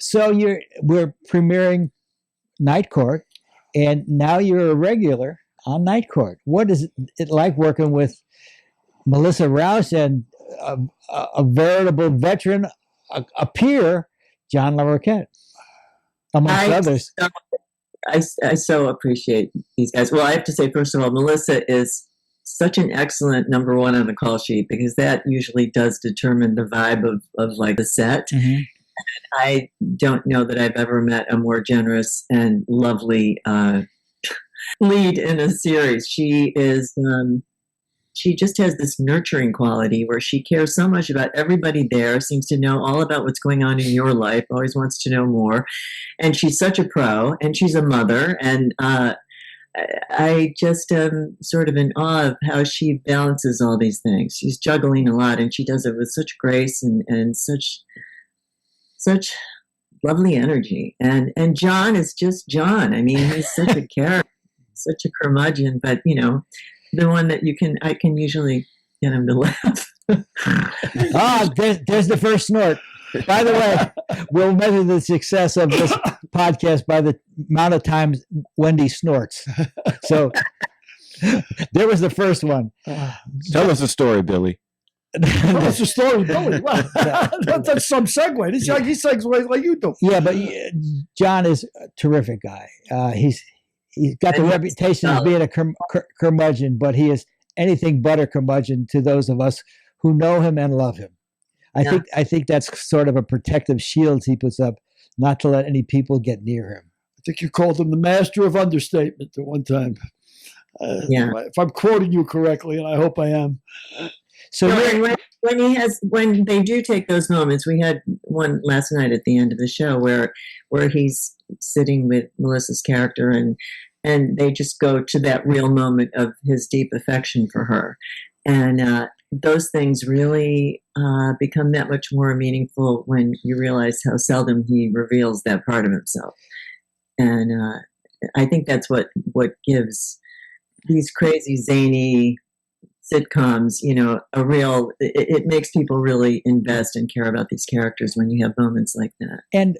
So we're premiering Night Court, and now you're a regular on Night Court. What is it like working with Melissa Rouse and a veritable veteran, a peer, John LaRoquette, amongst others? I so appreciate these guys. Well, I have to say, first of all, Melissa is such an excellent number one on the call sheet, because that usually does determine the vibe of like the set. Mm-hmm. I don't know that I've ever met a more generous and lovely lead in a series. She is, she just has this nurturing quality where she cares so much about everybody there, seems to know all about what's going on in your life, always wants to know more. And she's such a pro, and she's a mother. And I just am sort of in awe of how she balances all these things. She's juggling a lot, and she does it with such grace and such lovely energy. And John is just John. I mean, he's such a character, such a curmudgeon, but the one that I can usually get him to laugh. There's the first snort. By the way, we'll measure the success of this podcast by the amount of times Wendie snorts. So there was the first one. Tell us a story, Billy. That's a story, Billy. Well, that's some segue. He segues like you do. Yeah, but John is a terrific guy. He's got the reputation of being a curmudgeon, but he is anything but a curmudgeon to those of us who know him and love him. I think that's sort of a protective shield he puts up, not to let any people get near him. I think you called him the master of understatement at one time. If I'm quoting you correctly, and I hope I am. So when they do take those moments, we had one last night at the end of the show where he's sitting with Melissa's character, and they just go to that real moment of his deep affection for her, and those things really become that much more meaningful when you realize how seldom he reveals that part of himself. And I think that's what gives these crazy zany sitcoms, it makes people really invest and care about these characters when you have moments like that. And